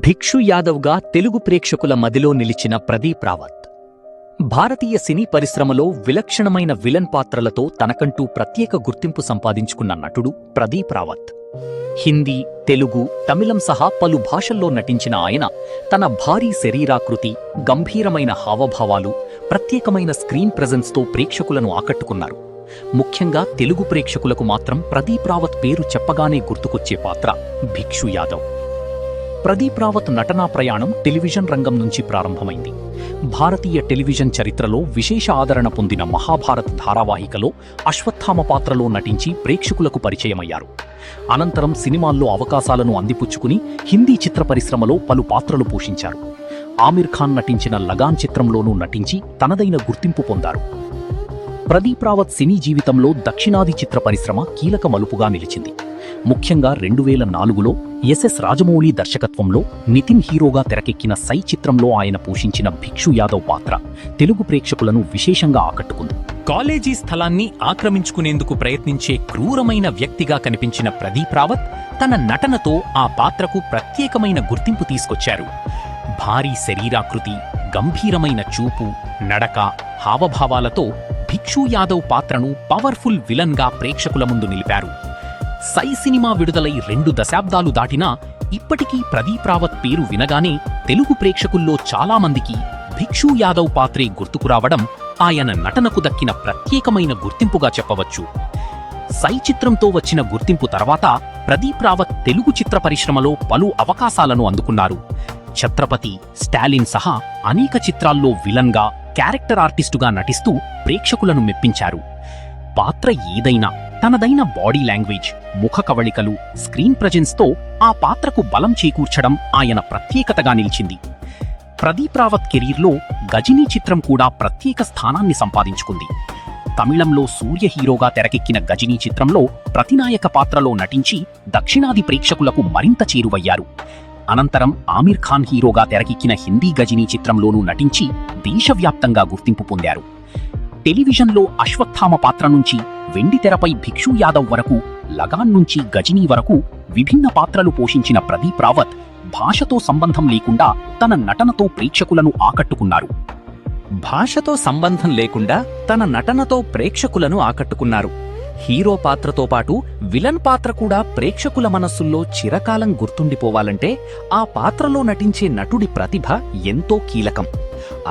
భిక్షు యాదవ్గా తెలుగు ప్రేక్షకుల మదిలో నిలిచిన ప్రదీప్ రావత్. భారతీయ సినీ పరిశ్రమలో విలక్షణమైన విలన్ పాత్రలతో తనకంటూ ప్రత్యేక గుర్తింపు సంపాదించుకున్న నటుడు ప్రదీప్ రావత్. హిందీ, తెలుగు, తమిళం సహా పలు భాషల్లో నటించిన ఆయన తన భారీ శరీరాకృతి, గంభీరమైన హావభావాలు, ప్రత్యేకమైన స్క్రీన్ ప్రెజెన్స్తో ప్రేక్షకులను ఆకట్టుకున్నారు. ముఖ్యంగా తెలుగు ప్రేక్షకులకు మాత్రం ప్రదీప్ రావత్ పేరు చెప్పగానే గుర్తుకొచ్చే పాత్ర భిక్షు యాదవ్. ప్రదీప్ రావత్ నటనా ప్రయాణం టెలివిజన్ రంగం నుంచి ప్రారంభమైంది. భారతీయ టెలివిజన్ చరిత్రలో విశేష ఆదరణ పొందిన మహాభారత్ ధారావాహికలో అశ్వత్థామ పాత్రలో నటించి ప్రేక్షకులకు పరిచయమయ్యారు. అనంతరం సినిమాల్లో అవకాశాలను అందిపుచ్చుకుని హిందీ చిత్ర పరిశ్రమలో పలు పాత్రలు పోషించారు. ఆమిర్ ఖాన్ నటించిన లగాన్ చిత్రంలోనూ నటించి తనదైన గుర్తింపు పొందారు. ప్రదీప్ రావత్ సినీ జీవితంలో దక్షిణాది చిత్ర పరిశ్రమ కీలక మలుపుగా నిలిచింది. ముఖ్యంగా 2004లో ఎస్ఎస్ రాజమౌళి దర్శకత్వంలో నితిన్ హీరోగా తెరకెక్కిన సై చిత్రంలో ఆయన పోషించిన భిక్షు యాదవ్ పాత్ర తెలుగు ప్రేక్షకులను విశేషంగా ఆకట్టుకుంది. కాలేజీ స్థలాన్ని ఆక్రమించుకునేందుకు ప్రయత్నించే క్రూరమైన వ్యక్తిగా కనిపించిన ప్రదీప్ రావత్ తన నటనతో ఆ పాత్రకు ప్రత్యేకమైన గుర్తింపు తీసుకొచ్చారు. భారీ శరీరాకృతి, గంభీరమైన చూపు, నడక, హావభావాలతో భిక్షు యాదవ్ పాత్రను పవర్ఫుల్ విలన్గా ప్రేక్షకుల ముందు నిలిపారు. సై సినిమా విడుదలై 2 దశాబ్దాలు దాటినా ఇప్పటికీ ప్రదీప్ రావత్ పేరు వినగానే తెలుగు ప్రేక్షకుల్లో చాలామందికి భిక్షు యాదవ్ పాత్రే గుర్తుకురావడం ఆయన నటనకు దక్కిన ప్రత్యేకమైన గుర్తింపుగా చెప్పవచ్చు. సై చిత్రంతో వచ్చిన గుర్తింపు తర్వాత ప్రదీప్ రావత్ తెలుగు చిత్ర పరిశ్రమలో పలు అవకాశాలను అందుకున్నారు. ఛత్రపతి, స్టాలిన్ సహా అనేక చిత్రాల్లో విలన్గా, క్యారెక్టర్ ఆర్టిస్టుగా నటిస్తూ ప్రేక్షకులను మెప్పించారు. పాత్ర ఏదైనా తనదైన బాడీ లాంగ్వేజ్, ముఖ కవళికలు, స్క్రీన్ ప్రెజెన్స్తో ఆ పాత్రకు బలం చేకూర్చడం ఆయన ప్రత్యేకతగా నిలిచింది. ప్రదీప్ రావత్ కెరీర్లో గజినీ చిత్రం కూడా ప్రత్యేక స్థానాన్ని సంపాదించుకుంది. తమిళంలో సూర్య హీరోగా తెరకెక్కిన గజినీ చిత్రంలో ప్రతినాయక పాత్రలో నటించి దక్షిణాది ప్రేక్షకులకు మరింత చేరువయ్యారు. అనంతరం ఆమిర్ ఖాన్ హీరోగా తెరకెక్కిన హిందీ గజినీ చిత్రంలోనూ నటించి దేశవ్యాప్తంగా గుర్తింపు పొందారు. టెలివిజన్లో అశ్వత్థామ పాత్ర నుంచి వెండి తెరపై భిక్షు యాదవ్ వరకు, లగాన్ నుంచి గజినీ వరకు విభిన్న పాత్రలు పోషించిన ప్రదీప్ రావత్ భాషతో సంబంధం లేకుండా తన నటనతో ప్రేక్షకులను ఆకట్టుకున్నారు. హీరో పాత్రతో పాటు విలన్ పాత్ర కూడా ప్రేక్షకుల మనస్సుల్లో చిరకాలం గుర్తుండిపోవాలంటే ఆ పాత్రలో నటించే నటుడి ప్రతిభ ఎంతో కీలకం.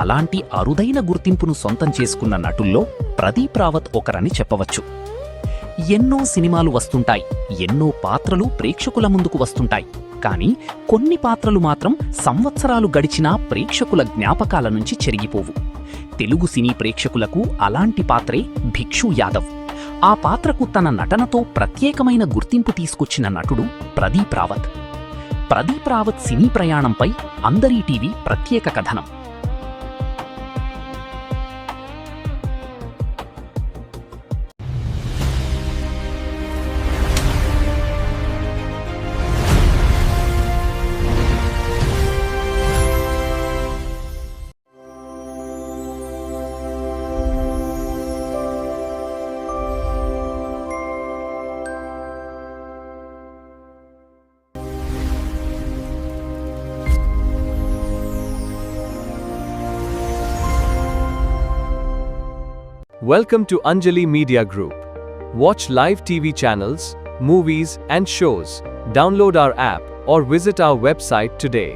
అలాంటి అరుదైన గుర్తింపును సొంతం చేసుకున్న నటుల్లో ప్రదీప్ రావత్ ఒకరని చెప్పవచ్చు. ఎన్నో సినిమాలు వస్తుంటాయి, ఎన్నో పాత్రలు ప్రేక్షకుల ముందుకు వస్తుంటాయి. కానీ కొన్ని పాత్రలు మాత్రం సంవత్సరాలు గడిచినా ప్రేక్షకుల జ్ఞాపకాల నుంచి చెరిగిపోవు. తెలుగు సినీ ప్రేక్షకులకు అలాంటి పాత్రే భిక్షు యాదవ్. ఆ పాత్రకు తన నటనతో ప్రత్యేకమైన గుర్తింపు తీసుకొచ్చిన నటుడు ప్రదీప్ రావత్. ప్రదీప్ రావత్ సినీ ప్రయాణంపై అందరీ టీవీ ప్రత్యేక కథనం. Welcome to Anjali Media Group. Watch live TV channels, movies and shows. Download our app or visit our website today.